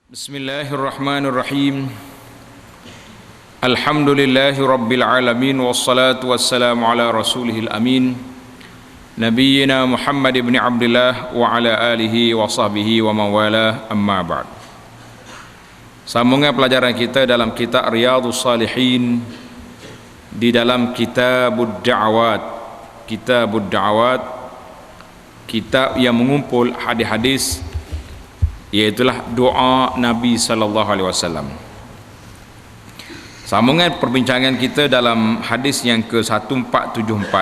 Bismillahirrahmanirrahim. Alhamdulillahi rabbil alamin, wassalatu wassalamu ala rasulihil amin, nabiyyina Muhammad ibn Abdullah wa ala alihi wa sahbihi wa mawala, amma ba'd. Sambungan pelajaran kita dalam kitab Riyadhus Shalihin, di dalam Kitabud Da'awat. Kitabud Da'awat, kitab yang mengumpul hadis-hadis, iaitulah doa Nabi sallallahu alaihi wasallam. Sambungan perbincangan kita dalam hadis yang ke-1474.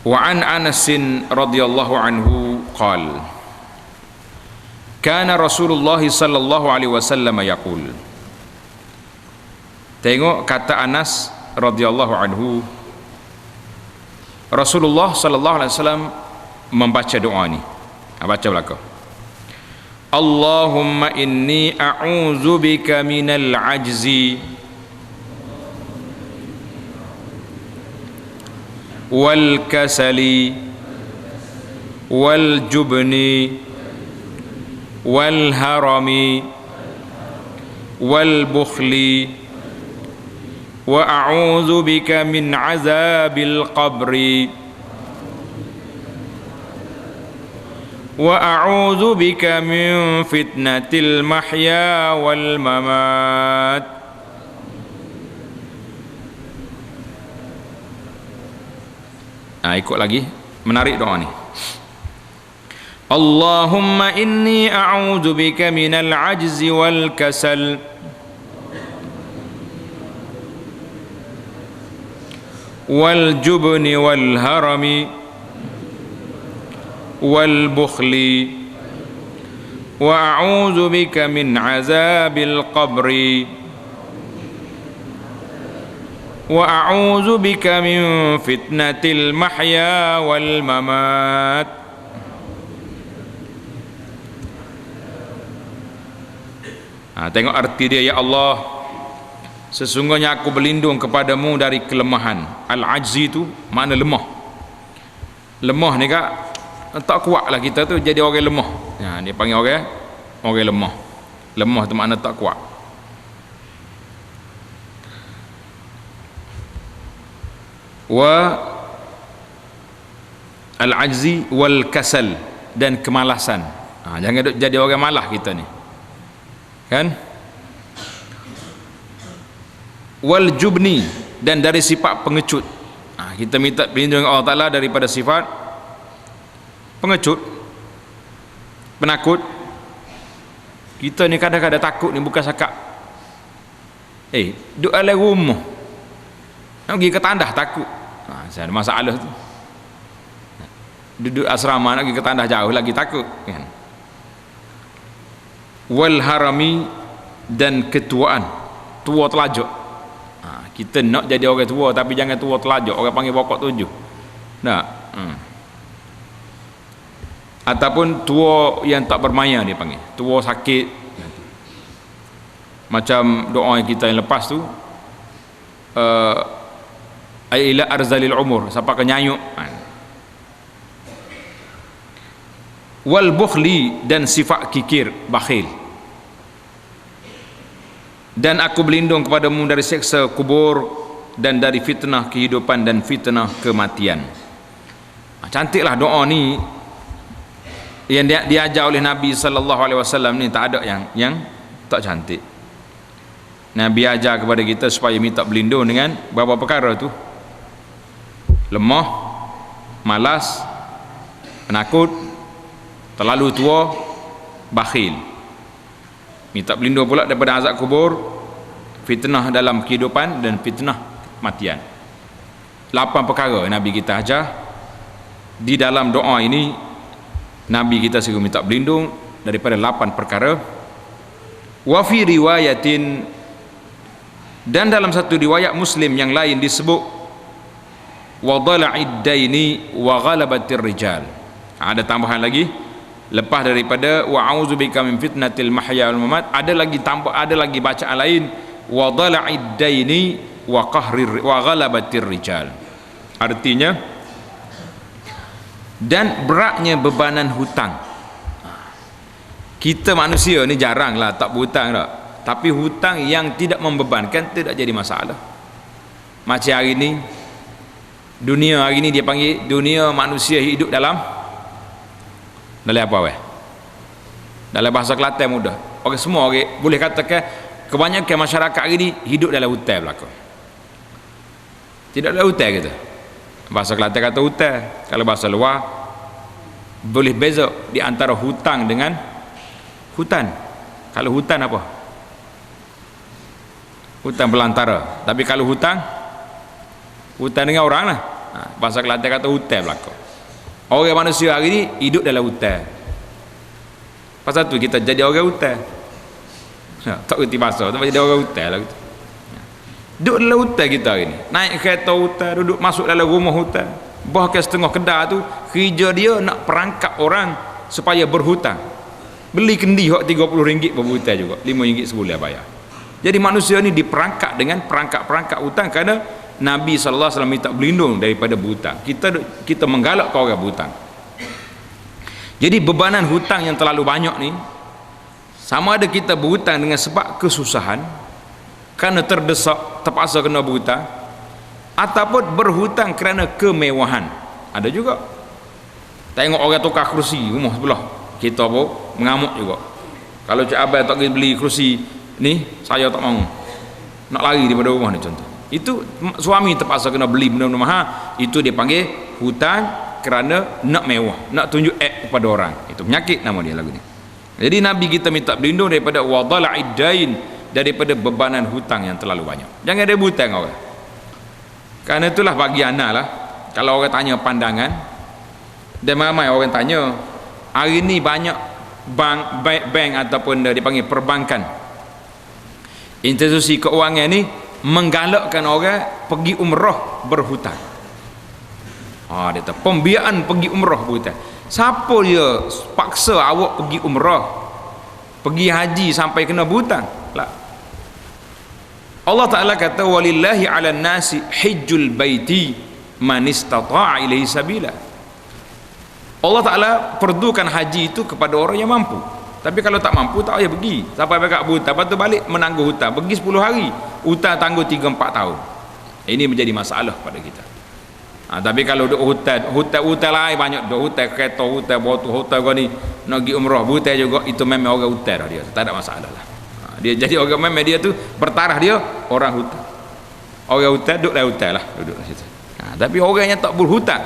Wa an Anas radhiyallahu anhu qala kana Rasulullah sallallahu alaihi wasallam yaqul. Tengok kata Anas radhiyallahu anhu, Rasulullah sallallahu alaihi wasallam membaca doa ni. Baca belakang. Allahumma inni a'udzu bika minal ajzi wal kasali wal jubni wal harami wal bukhli wa a'udzu bika min azabil qabri wa a'udzu bika min fitnatil mahya wal mamat. Ikut lagi, menarik doa ni. Allahumma inni a'udzu bika minal ajzi wal kasal wal jubni wal harami wal bukhli wa a'udzu bika min azabil qabri wa a'udzu bika min fitnatil mahya wal mamat. Tengok arti dia. Ya Allah, sesungguhnya aku berlindung kepadamu dari kelemahan. Al-ajzi tu makna lemah. Lemah ni kak, tak kuat lah kita tu, jadi orang lemah. Dia panggil orang lemah. Lemah tu makna tak kuat. Wa al-ajzi wal kasal, dan kemalasan. Jangan jadi orang malah kita ni, kan? Wal jubni, dan dari sifat pengecut. Kita minta perlindungan Allah Ta'ala daripada sifat pengecut, penakut. Kita ni kadang-kadang takut ni bukan cakap duduk dalam rumah nak pergi ke tandah takut. Ada masalah tu. Duduk asrama nak pergi ke tandah jauh lagi takut, kan? Wal harami, dan ketuaan, tua telajak. Kita nak jadi orang tua, tapi jangan tua telajak, orang panggil pokok tujuh. Ataupun tua yang tak bermaya, dia panggil tua sakit. Macam doa kita yang lepas tu, ila arzalil umur, sampai ke nyayuk. Wal bukhli, dan sifat kikir, bakhil. Dan aku berlindung kepadamu dari siksa kubur, dan dari fitnah kehidupan dan fitnah kematian. Cantiklah doa ni yang diajar oleh Nabi sallallahu alaihi wasallam ni. Tak ada yang tak cantik. Nabi ajar kepada kita supaya minta berlindung dengan beberapa perkara tu: lemah, malas, penakut, terlalu tua, bakhil. Minta berlindung pula daripada azab kubur, fitnah dalam kehidupan, dan fitnah kematian. 8 perkara Nabi kita ajar. Di dalam doa ini Nabi kita suruh minta berlindung daripada 8 perkara. Wa fi riwayatin, dan dalam satu riwayat Muslim yang lain disebut wa dhala'id daini wa ghalabatir rijal. Ada tambahan lagi lepas daripada wa a'udzubika min fitnatil mahya wal mamat, ada lagi bacaan lain wa dhala'id daini wa ghalabatir rijal. Artinya, dan beratnya bebanan hutang Kita manusia ni jarang lah tak berhutang tak. Tapi hutang yang tidak membebankan tidak jadi masalah. Macam hari ni, dunia hari ni dia panggil dunia manusia hidup dalam apa weh? Dalam bahasa Kelantan mudah. Orang semua orang boleh katakan kebanyakan masyarakat hari ni hidup dalam hutang belaka. Tidak dalam hutang kita. Bahasa Kelantan kata hutang. Kalau bahasa luar boleh beza di antara hutang dengan hutan. Kalau hutan apa? Hutan belantara. Tapi kalau hutang dengan orang lah. Bahasa Kelantan kata hutang belaka. Orang manusia hari ni hidup dalam hutang. Pasal tu kita jadi orang hutang. Tak kerti bahasa, tak jadi orang hutang lah kita. Duduk dalam hutang kita hari ni. Naik kereta hutang, duduk masuk dalam rumah hutang. Bahkan setengah kedai tu kerja dia nak perangkap orang supaya berhutang. Beli kendi hak RM30 berhutang juga, RM5 sebulan bayar. Jadi manusia ni diperangkap dengan perangkap hutang kerana Nabi SAW minta berlindung daripada berhutang. Kita menggalak kau orang berhutang. Jadi bebanan hutang yang terlalu banyak ni, sama ada kita berhutang dengan sebab kesusahan, kerana terdesak terpaksa kena berhutang, ataupun berhutang kerana kemewahan. Ada juga. Tengok orang tukar kerusi rumah sebelah, kita pun mengamuk juga. Kalau cik abang tak pergi beli kerusi ni, saya tak mau, nak lari daripada rumah ni contoh. Itu suami terpaksa kena beli benda-benda mahal. Itu dia panggil hutang kerana nak mewah, nak tunjuk kepada orang. Itu penyakit nama dia lagu ni. Jadi Nabi kita minta berlindung daripada wadala'id dain, daripada bebanan hutang yang terlalu banyak. Jangan ada hutang orang. Kerana itulah bagi anak lah, kalau orang tanya pandangan, dan ramai orang tanya, hari ni banyak bank ataupun dipanggil perbankan, institusi keuangan ni menggalakkan orang pergi umrah berhutang. Dia kata pembiayaan pergi umrah berhutang. Siapa dia paksa awak pergi umrah, pergi haji sampai kena berhutang? Lah. Allah Ta'ala kata walillahi 'alan nasi hijjul baiti man istata'a ilaihi sabila. Allah Ta'ala perdukan haji itu kepada orang yang mampu. Tapi kalau tak mampu tak payah pergi sampai dekat berhutang, lepas tu balik menangguh hutang, pergi 10 hari, hutang tangguh 3-4 tahun. Ini menjadi masalah pada kita. Tapi kalau duk hutang lain banyak, duk hutang kereta, hutang botol, hutang kau ni nak pergi umrah hutang juga, itu memang orang hutang dah dia, tak ada masalah lah. Dia jadi orang memang dia tu bertaraf dia orang hutang. Orang hutang duduk dalam hutang lah, duduk di situ. Tapi orang yang tak berhutang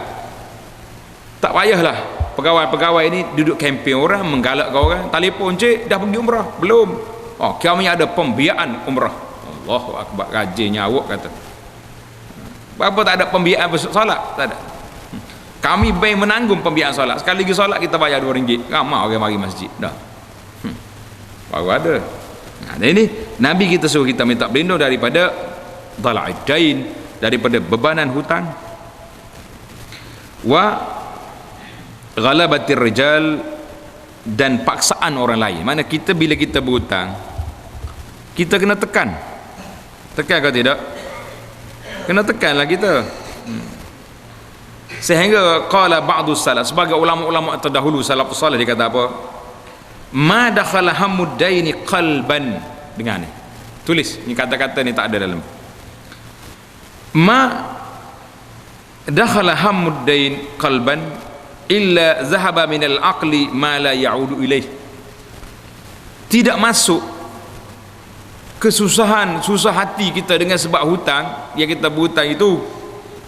tak payahlah. Pegawai-pegawai ini duduk kempen orang, menggalakkan orang, telefon cik dah pergi umrah belum? Kami ada pembiayaan umrah. Allahu akbar, gajinya awak kata. Apa tak ada pembiayaan solat? Tak ada. Kami bank menanggung pembiayaan solat. Sekali lagi solat kita bayar RM2. Ramai orang mari masjid dah. Baru ada. Ini Nabi kita suruh kita minta berlindung daripada dhala'id dain, daripada bebanan hutang, wa ghalabatir rijal, dan paksaan orang lain. Mana kita bila kita berhutang, kita kena tekan ke tidak? Kena tekanlah kita. Sehingga qala ba'du salaf, sebagai ulama-ulama terdahulu salafus salih, dia kata apa? Ma dakhala hammud daini qalban. Dengar ni, tulis ni, kata-kata ni tak ada dalam. Ma dakhala hammud dain qalban illa zahaba minal aqli ma la ya'udu ilaih. Tidak masuk kesusahan, susah hati kita dengan sebab hutang yang kita berhutang itu,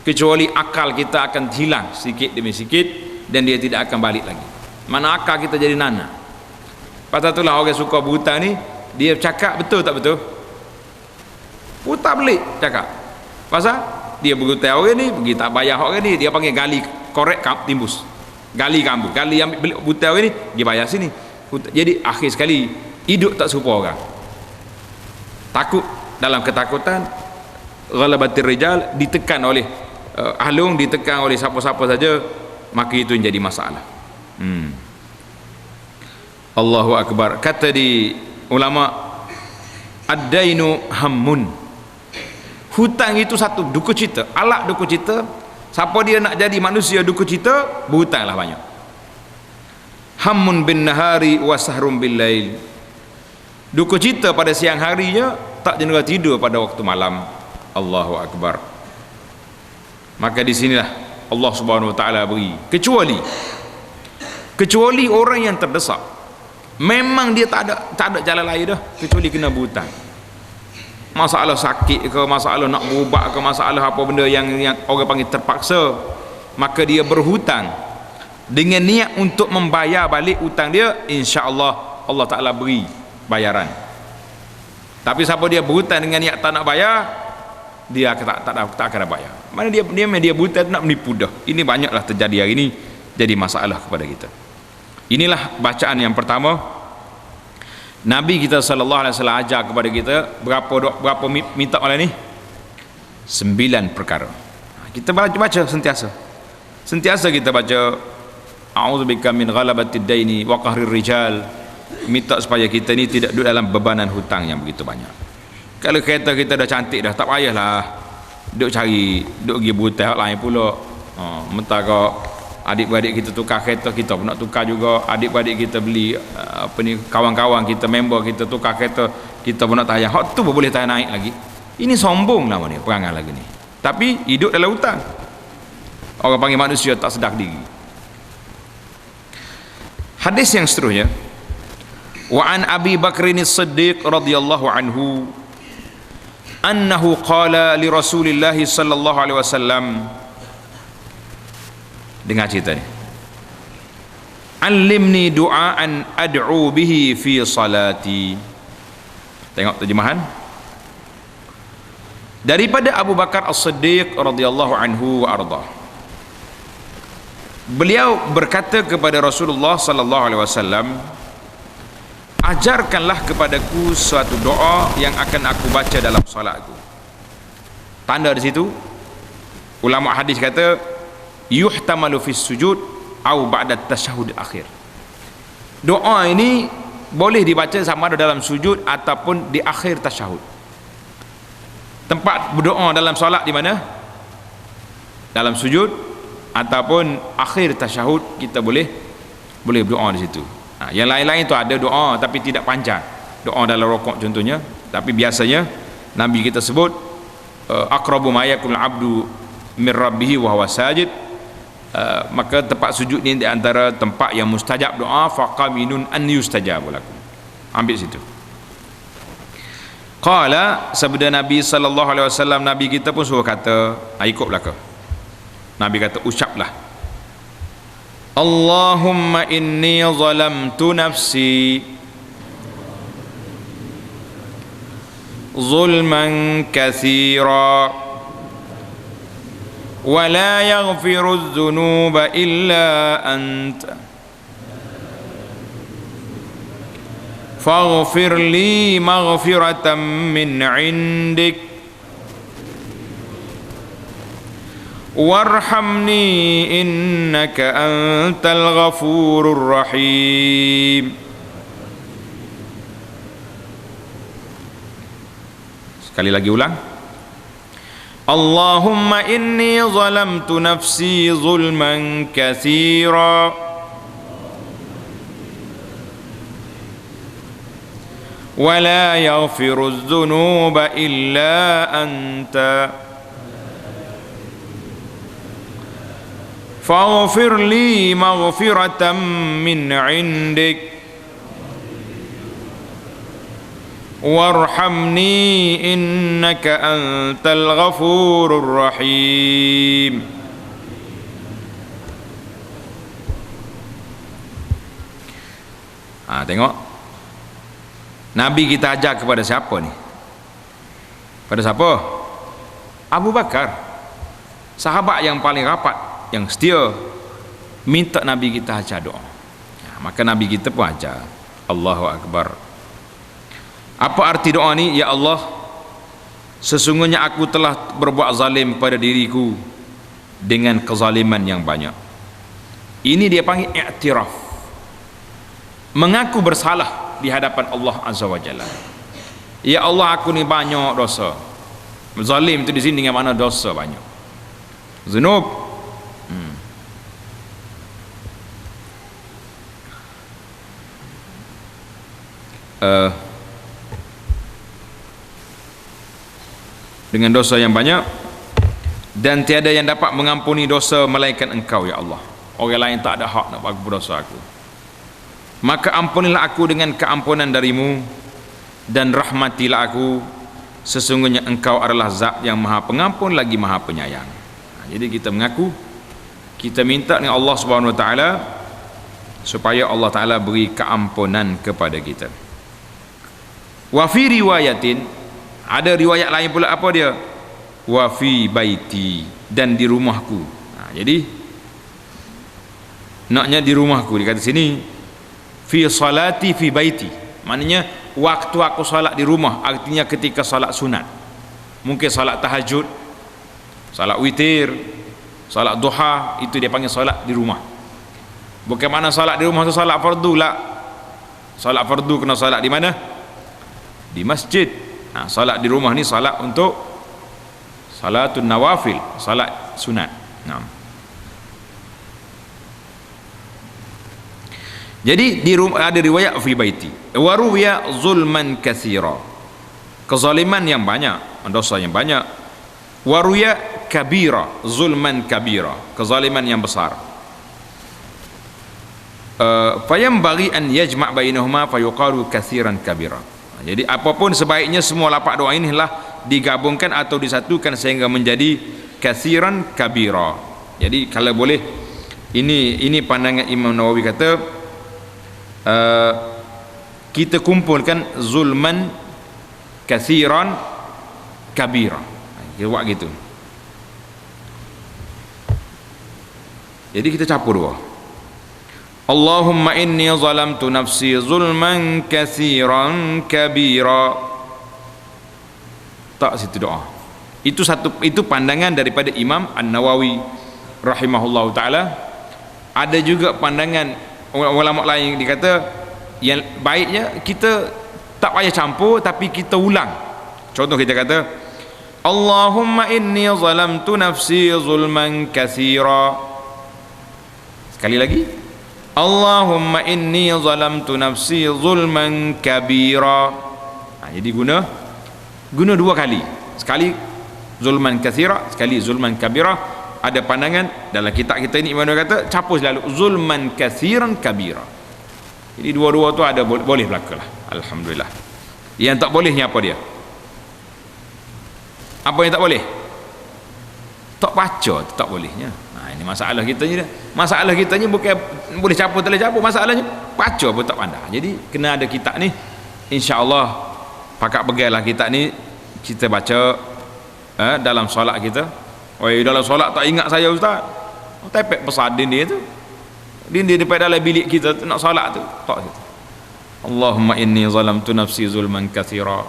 kecuali akal kita akan hilang sikit demi sikit dan dia tidak akan balik lagi. Mana akal kita jadi nana. Pasal itulah orang suka berhutang ni, dia cakap betul tak betul? Hutang belik cakap. Pasal dia berhutang orang ni, pergi tak bayar orang ni, dia panggil gali korek timbus. Gali kambu, gali ambil hutang orang ni, dia bayar sini. Jadi akhir sekali hidup tak serupa orang. Takut, dalam ketakutan, ghalabatir rijal, ditekan oleh ahlung, ditekan oleh siapa-siapa saja, maka itu menjadi masalah. Allahu akbar. Kata di ulama, ad-dainu hammun. Hutang itu satu duka cita, alat duka cita. Siapa dia nak jadi manusia duka cita, berhutanglah banyak. hammun bin nahari wa sahrum bil lail. Duka cita pada siang harinya, tak jengah tidur pada waktu malam. Allahu akbar. Maka di sinilah Allah Subhanahu wa taala beri, kecuali orang yang terdesak, memang dia tak ada jalan lain dah kecuali kena berhutang. Masalah sakit ke, masalah nak berubat ke, masalah apa benda yang orang panggil terpaksa, maka dia berhutang dengan niat untuk membayar balik hutang dia, insya-Allah Allah Taala beri bayaran. Tapi siapa dia berhutang dengan niat tak nak bayar, dia tak akan bayar. Mana dia berhutang nak menipu dah. Ini banyaklah terjadi hari ini, jadi masalah kepada kita. Inilah bacaan yang pertama. Nabi kita sallallahu alaihi wasallam ajar kepada kita berapa minta malam ni? 9 perkara. Kita baca sentiasa kita baca a'udzubika min ghalabatid daini wa qahrir rijal. Minta supaya kita ni tidak duduk dalam bebanan hutang yang begitu banyak. Kalau kereta kita dah cantik dah, tak payahlah duk pergi berhutang lain pula. Mentah kau adik-beradik kita tukar kereta, kita pun nak tukar juga. Adik-beradik kita beli kawan-kawan kita, member kita tukar kereta, kita pun nak tahan. Hak tu pun boleh tahan naik lagi. Ini sombong lah ni, perangai lagi ni. Tapi hidup dalam hutang. Orang panggil manusia tak sedar diri. Hadis yang seterusnya, wa an Abi Bakrin As-Siddiq radhiyallahu anhu annahu qala li Rasulillah sallallahu alaihi wasallam. Dengar cerita ni. Allimni du'aan ad'u bihi fi salati. Tengok terjemahan. Daripada Abu Bakar As-Siddiq radhiyallahu anhu wa arda. Beliau berkata kepada Rasulullah sallallahu alaihi wasallam, ajarkanlah kepadaku suatu doa yang akan aku baca dalam solatku. Tanda di situ ulama hadis kata yuhtamalu fis sujud au ba'da tasyahud akhir. Doa ini boleh dibaca sama ada dalam sujud ataupun di akhir tasyahud. Tempat berdoa dalam solat di mana? Dalam sujud ataupun akhir tasyahud, kita boleh berdoa di situ. Yang lain-lain tu ada doa tapi tidak panjang. Doa dalam rukuk contohnya, tapi biasanya Nabi kita sebut aqrabu ma yakul abdu min rabbih wa huwa sajid. Maka tempat sujud ni di antara tempat yang mustajab doa, faqaminun an yustajab lakum. Ambil situ. Qala, sabda Nabi sallallahu alaihi wasallam, Nabi kita pun suruh kata, ikut belaka. Nabi kata ucaplah, Allahumma inni zalamtu nafsi zulman katsira wa la yaghfiru adh-dhunuba illa anta faghfir li maghfiratan min 'indik warhamni innaka antal ghafurur rahim. Sekali lagi ulang. Allahumma inni zalamtu nafsi zulman katsira wa la yaghfiru adh-dhunuba illa anta faghfir li maghfiratan min 'indik warhamni innaka antal ghafurur rahim. Tengok Nabi kita ajar kepada siapa ni? Pada siapa? Abu Bakar, sahabat yang paling rapat, yang setia, minta Nabi kita ajar doa. Maka Nabi kita pun ajar. Allahu Akbar. Apa arti doa ni? Ya Allah, sesungguhnya aku telah berbuat zalim pada diriku dengan kezaliman yang banyak. Ini dia panggil i'tiraf, mengaku bersalah di hadapan Allah Azza wa Jalla. Ya Allah, aku ni banyak dosa. Zalim tu di sini dengan mana dosa banyak. Zunub. uh, dengan dosa yang banyak, dan tiada yang dapat mengampuni dosa melainkan Engkau ya Allah. Orang lain tak ada hak nak ampun dosa aku. Maka ampunilah aku dengan keampunan darimu, dan rahmatilah aku, sesungguhnya Engkau adalah zat yang maha pengampun lagi maha penyayang. Jadi kita mengaku, kita minta dengan Allah Subhanahu Wa Taala supaya Allah Taala beri keampunan kepada kita. Wa fi riwayatin, ada riwayat lain pula, apa dia? Wa fi baiti, dan di rumahku. Jadi naknya di rumahku, dikata sini fi salati fi baiti, maknanya waktu aku salat di rumah, artinya ketika salat sunat, mungkin salat tahajud, salat witir, salat duha, itu dia panggil salat di rumah. Bukan mana salat di rumah tu salat fardu lah. Salat fardu kena salat di mana? Di masjid. Salat di rumah ni salat untuk salatun nawafil, salat sunat. Jadi di rumah ada riwayat fi baiti. Wa ruwiya zulman katsira, kezaliman yang banyak, dosa yang banyak. Wa ruwiya kabira, zulman kabira, kezaliman yang besar. Fayambaghi an yajma' bainahuma fayuqalu katsiran kabira. Jadi apapun sebaiknya semua lapak doa inilah digabungkan atau disatukan sehingga menjadi katsiran kabira. Jadi kalau boleh, ini pandangan Imam Nawawi, kata kita kumpulkan zulman katsiran kabira, dia buat gitu. Jadi kita campur dua. Allahumma inni zalamtu nafsi zulman katsiran kabira. Tak, situ doa. Itu pandangan daripada Imam An-Nawawi rahimahullahu taala. Ada juga pandangan ulama lain, dikata yang baiknya kita tak payah campur, tapi kita ulang. Contoh kita kata Allahumma inni zalamtu nafsi zulman katsira. Sekali lagi, Allahumma inni zalamtu nafsi zulman kabira. Jadi guna dua kali, sekali zulman katsira, sekali zulman kabira. Ada pandangan dalam kitab kita ini, mana kata capus lalu zulman katsiran kabira. Jadi dua-dua tu ada, boleh berlaku lah, alhamdulillah. Yang tak bolehnya apa dia? Apa yang tak boleh? Tak baca tu tak bolehnya. Ini masalah kita ni. Masalah kita ni bukan boleh capur tak boleh capur, masalahnya baca pun tak pandai. Jadi kena ada kitab ni, insya-Allah pakak begailah kitab ni kita baca dalam solat kita. Dalam solat tak ingat saya ustaz, tepek besar dinding tu, dinding depan dalam bilik kita tu, nak solat tu tak gitu. Allahumma inni zalamtu nafsi zulman katsira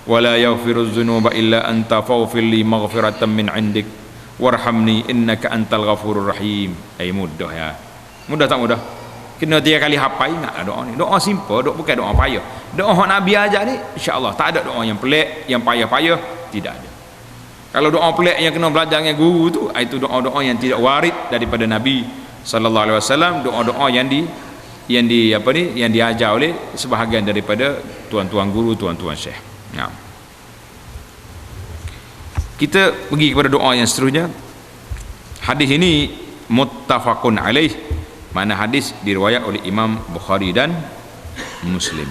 wa la yaghfiru dzunuba illa anta faghfir li maghfiratan min 'indik warhamni innaka antal ghafurur rahim. Mudah ya. Mudah tak mudah? Kena 3 kali hafal, ingatlah doa ni. Doa simple, bukan doa payah. Doa hak Nabi ajar ni, insya-Allah tak ada doa yang pelik, yang payah-payah, tidak ada. Kalau doa pelik yang kena belajar dengan guru tu, itu doa-doa yang tidak warid daripada Nabi sallallahu alaihi wasallam, doa-doa yang diajar oleh sebahagian daripada tuan-tuan guru, tuan-tuan syekh. Kita pergi kepada doa yang seterusnya. Hadis ini muttafaqun alaih, mana hadis diriwayat oleh Imam Bukhari dan Muslim.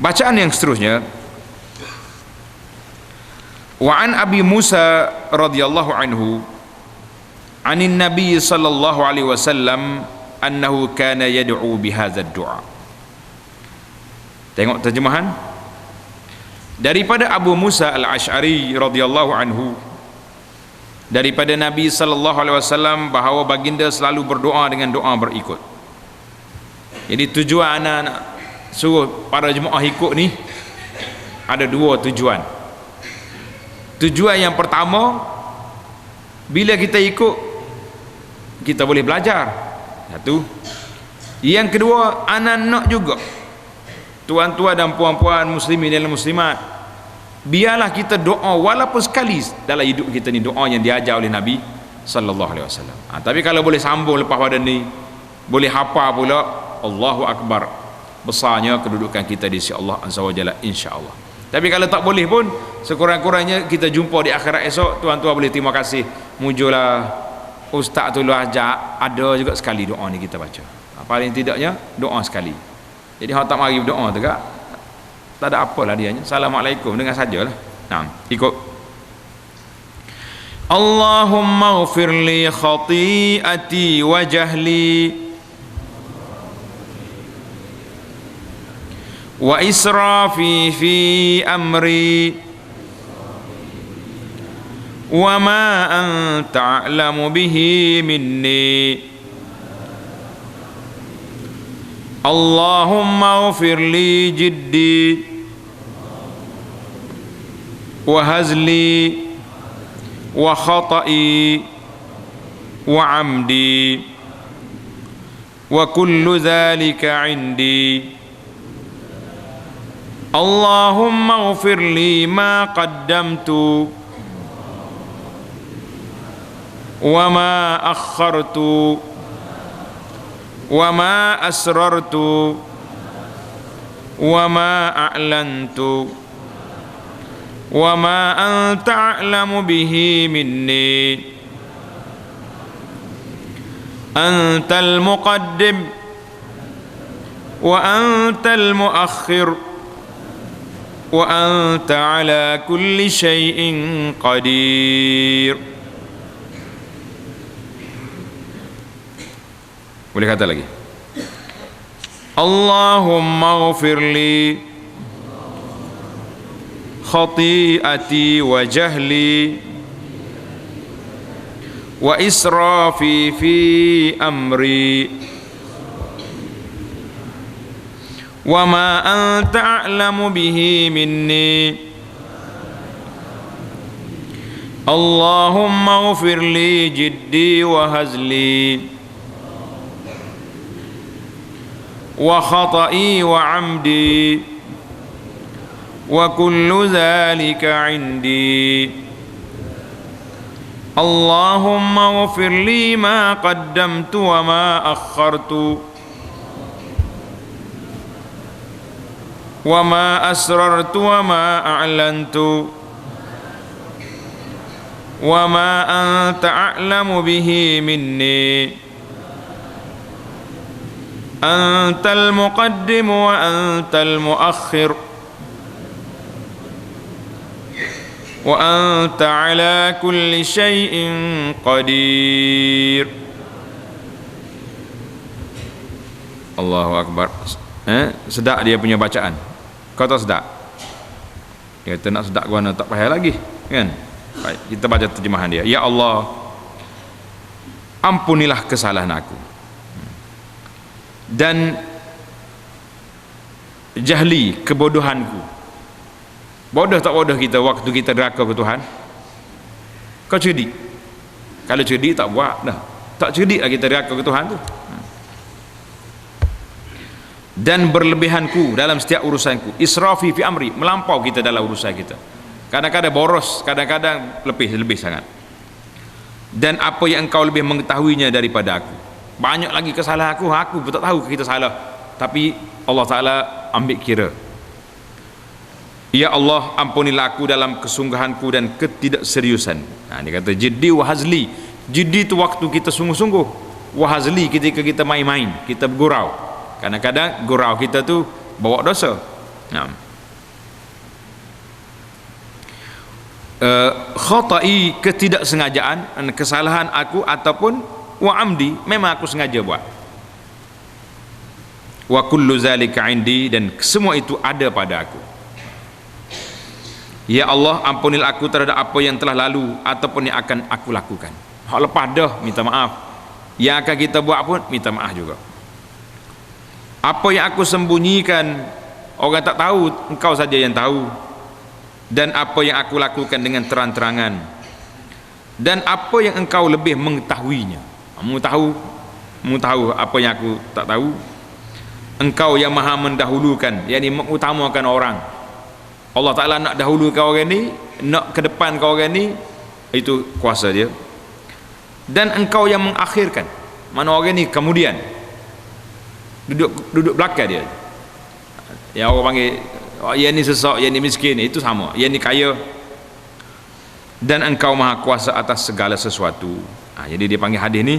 Bacaan yang seterusnya, wa an Abi Musa radhiyallahu anhu anin Nabi sallallahu alaihi wasallam annahu kana yad'u bihadzal du'a. Tengok terjemahan daripada Abu Musa Al-Asy'ari radhiyallahu anhu, daripada Nabi sallallahu alaihi wasallam bahawa baginda selalu berdoa dengan doa berikut. Jadi tujuan anak-anak suruh para jemaah ikut ni ada 2 tujuan. Tujuan yang pertama, bila kita ikut kita boleh belajar. Satu. Yang kedua, anak-anak juga, tuan-tuan dan puan-puan muslimin dan muslimat, biarlah kita doa walaupun sekali dalam hidup kita ni, doa yang diajar oleh Nabi sallallahu alaihi wasallam. Tapi kalau boleh sambung lepas pada ni, boleh hafal pula Allahu akbar, besarnya kedudukan kita di sisi Allah Azza wa Jalla, insya-Allah. Tapi kalau tak boleh pun, sekurang-kurangnya kita jumpa di akhirat esok, tuan-tuan boleh terima kasih, mujulah Ustaz tu lu ajak, ada juga sekali doa ni kita baca. Paling tidaknya doa sekali. Jadi hang tak mari berdoa tu kak, tak ada apalah dianya. Assalamualaikum dengan sajalah. Nah, ikut. Allahumma ighfir li khati'ati wa jahli wa israfi fi amri wa ma anta a'lamu bihi minni. Allahumma ighfir li jiddi wa hazli wa khata'i wa amdi wa kullu dhalika 'indi. Allahumma ighfir li ma qaddamtu wa ma akhartu wa ma asrartu wa ma a'lantu wa ma anta a'lamu bihi minni. Antal muqaddim wa antal muakhir wa anta ala kulli syai'in qadir. Boleh kata lagi. Allahumma ighfir li khati'ati wa jahli wa israfi fi amri wa ma anta a'lamu bihi minni. Allahumma ighfir li jiddi wa hazli wa khata'i wa amdi wa kullu dhalika 'indi. Allahumma ighfir li ma qaddamtu wa ma akhartu wa ma asrartu wa ma a'lantu wa ma anta a'lamu bihi minni. Antal muqaddim wa antal muakhir wa anta ala kulli syai'in qadir. Allahu Akbar. Sedap dia punya bacaan. Kau tak sedap? Dia kata nak sedap guna tak payah lagi, kan? Baik, kita baca terjemahan dia. Ya Allah, ampunilah kesalahan aku dan jahli, kebodohanku. Bodoh tak bodoh kita waktu kita deraka ke Tuhan? Kau cerdik. Kalau cerdik tak buat dah. Tak cerdik lah kita deraka ke Tuhan tu. Dan berlebihanku dalam setiap urusanku. Israfi fi amri, melampau kita dalam urusan kita. Kadang-kadang boros, kadang-kadang lebih sangat. Dan apa yang engkau lebih mengetahuinya daripada aku. Banyak lagi kesalahan aku pun tak tahu kita salah, tapi Allah Ta'ala ambil kira. Ya Allah, ampunilah aku dalam kesungguhanku dan ketidakseriusan. Nah, dia kata jiddi wa hazli. Jiddi itu waktu kita sungguh-sungguh, wa hazli ketika kita main-main, kita bergurau. Kadang-kadang gurau kita tu bawa dosa. Nah. Khata'i, ketidaksengajaan, kesalahan aku, ataupun wa amdi, memang aku sengaja buat. Wa kullu zalika 'indi, dan semua itu ada pada aku. Ya Allah, ampunilah aku terhadap apa yang telah lalu ataupun yang akan aku lakukan. Hak lepas dah minta maaf, yang akan kita buat pun minta maaf juga. Apa yang aku sembunyikan orang tak tahu, engkau saja yang tahu. Dan apa yang aku lakukan dengan terang-terangan, dan apa yang engkau lebih mengetahuinya. Mu tahu apa yang aku tak tahu. Engkau yang maha mendahulukan, yakni mengutamakan orang. Allah Ta'ala nak dahulukan orang ni, nak ke depan ke orang ni, itu kuasa dia. Dan engkau yang mengakhirkan, mana orang ni kemudian duduk belakang dia. Yang orang panggil yang ni sesak, yang ni miskin, itu sama. Yang ni kaya. Dan engkau maha kuasa atas segala sesuatu. Jadi dia panggil hadis ni,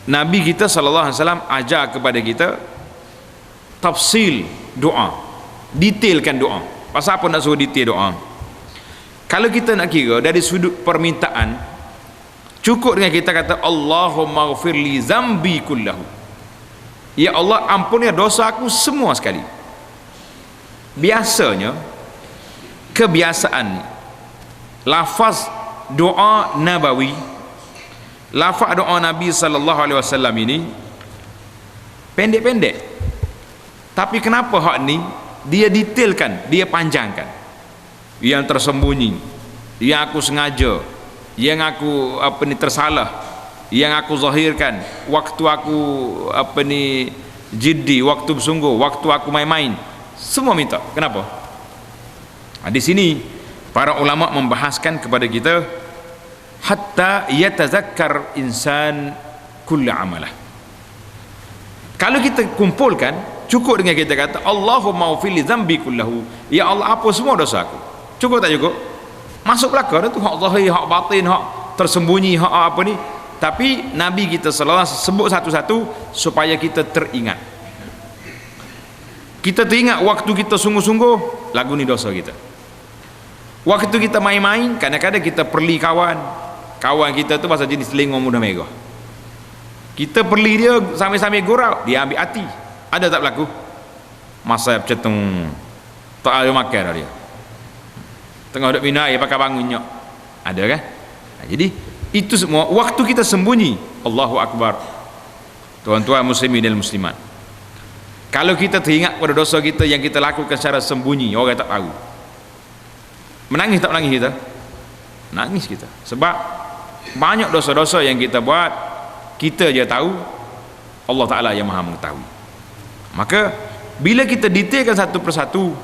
Nabi kita sallallahu alaihi wasallam ajar kepada kita tafsil doa, detailkan doa. Pasal apa nak suruh detail doa? Kalau kita nak kira dari sudut permintaan, cukup dengan kita kata Allahumma ghfirli zambi kullahu, ya Allah ampuni dosa aku semua sekali. Biasanya kebiasaan lafaz doa nabawi, lafaz doa Nabi sallallahu alaihi wasallam ini pendek-pendek, tapi kenapa hak ni dia detailkan, dia panjangkan? Yang tersembunyi, yang aku sengaja, yang aku tersalah, yang aku zahirkan, waktu aku jiddi, waktu bersungguh, waktu aku main-main, semua minta. Kenapa? Di sini para ulama membahaskan kepada kita hatta yatazakkar insan kull amalah. Kalau kita kumpulkan, cukup dengan kita kata Allahumma ghfirli dzambi kullahu, ya Allah apa semua dosa aku. Cukup tak cukup? Masuk belaka tu hak zahir, hak batin, hak tersembunyi, hak apa ni. Tapi Nabi kita sallallahu alaihi wasallam sebut satu-satu supaya kita teringat. Kita teringat waktu kita sungguh-sungguh, lagu ni dosa kita. Waktu kita main-main, kadang-kadang kita perli kawan kita tu pasal jenis telingong muda merah. Kita perli dia sambil-sambil gurau, dia ambil hati. Ada tak berlaku? Masa cetung tak ada makan dah dia. Tengah duduk minum air pakai bangunnya. Ada kan? Jadi itu semua waktu kita sembunyi. Allahu Akbar. Tuan-tuan muslimin dan muslimat, kalau kita teringat pada dosa kita yang kita lakukan secara sembunyi, orang tak tahu, menangis tak menangis kita? Nangis kita. Sebab banyak dosa-dosa yang kita buat, kita je tahu, Allah Ta'ala yang maha mengetahui. Maka bila kita detailkan satu persatu,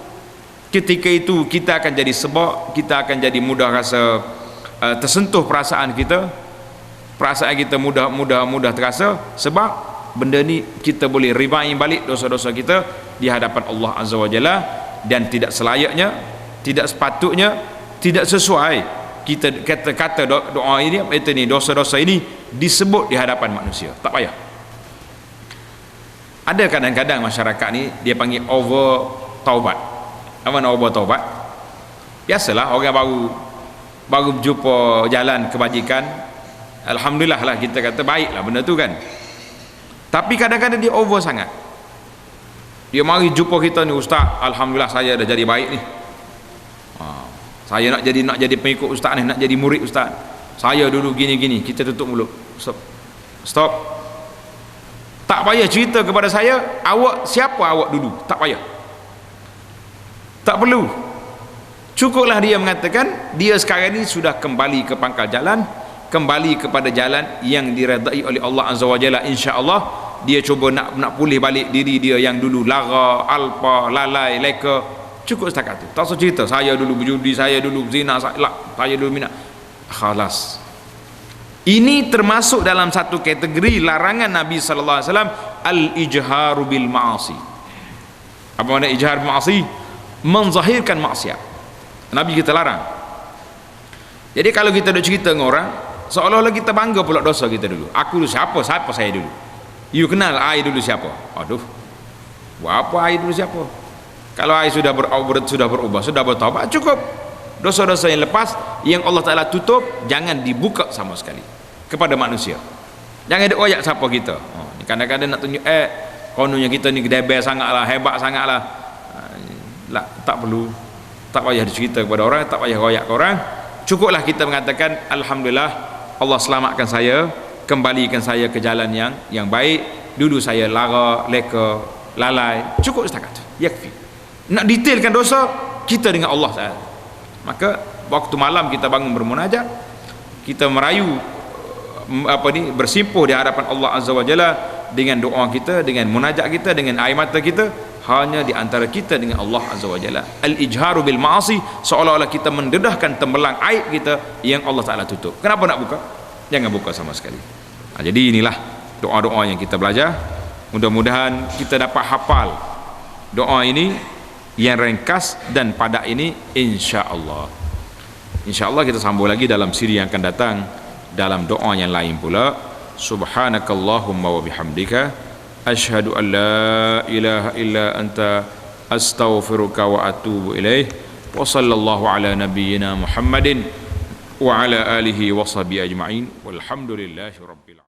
ketika itu kita akan jadi sebab, kita akan jadi mudah rasa tersentuh perasaan kita mudah terasa. Sebab benda ni kita boleh rewind balik dosa-dosa kita di hadapan Allah Azza wa Jalla, dan tidak selayaknya, tidak sepatutnya, tidak sesuai kita kata doa ini, dosa-dosa ini disebut di hadapan manusia. Tak payah. Ada kadang-kadang masyarakat ni dia panggil over taubat. Apa nak over taubat? Biasalah orang baru berjumpa jalan kebajikan, alhamdulillah lah kita kata baiklah benda tu kan. Tapi kadang-kadang dia over sangat. Dia mari jumpa kita ni, ustaz, alhamdulillah saya dah jadi baik ni. Saya nak jadi pengikut ustaz ni, nak jadi murid ustaz. Saya dulu gini-gini. Kita tutup mulut. Stop. Tak payah cerita kepada saya awak siapa awak dulu. Tak payah. Tak perlu. Cukuplah dia mengatakan dia sekarang ni sudah kembali ke pangkal jalan, kembali kepada jalan yang diredai oleh Allah Azza wa Jalla. InsyaAllah dia cuba nak pulih balik diri dia yang dulu lara, alpa, lalai, leka. Cukup setakat tu. Tak usah cerita saya dulu berjudi, saya dulu zina, saya dulu minat. Khalas. Ini termasuk dalam satu kategori larangan Nabi sallallahu alaihi wasallam, al-ijharu bil ma'asi. Apa makna ijhar bil ma'asi? Menzahirkan maksiat. Nabi kita larang. Jadi kalau kita duk cerita dengan orang, seolah-olah kita bangga pula dosa kita dulu. Aku dulu siapa saya dulu. You kenal I dulu siapa? Aduh. Apa I dulu siapa? Kalau I sudah berubah, sudah bertaubat, cukup. Dosa-dosa yang lepas yang Allah Ta'ala tutup, jangan dibuka sama sekali kepada manusia. Jangan ada oyak siapa kita. Kadang-kadang nak tunjuk kononnya kita ni gedebel sangatlah, hebat sangatlah. Tak perlu, tak payah dicerita kepada orang, tak payah royak ke orang. Cukuplah kita mengatakan alhamdulillah Allah selamatkan saya, kembalikan saya ke jalan yang baik. Dulu saya lara, leka, lalai. Cukup setakat tu, yakfi. Nak detailkan dosa kita dengan Allah Ta'ala. Maka waktu malam kita bangun bermunajat, kita merayu bersimpuh di hadapan Allah Azza wa Jalla dengan doa kita, dengan munajat kita, dengan air mata kita, hanya di antara kita dengan Allah Azza wa Jalla. Al-ijharu bil ma'asi, seolah-olah kita mendedahkan tembelang aib kita yang Allah Ta'ala tutup. Kenapa nak buka? Jangan buka sama sekali. Jadi inilah doa-doa yang kita belajar. Mudah-mudahan kita dapat hafal doa ini yang ringkas dan padat ini, insya-Allah. Insya-Allah kita sambung lagi dalam siri yang akan datang dalam doa yang lain pula. Subhanakallahumma wa bihamdika asyhadu an la ilaha illa anta astaghfiruka wa atubu ilaih. Wa sallallahu ala nabiyyina Muhammadin wa ala alihi wa sahbihi ajma'in. Walhamdulillahi rabbil alamin.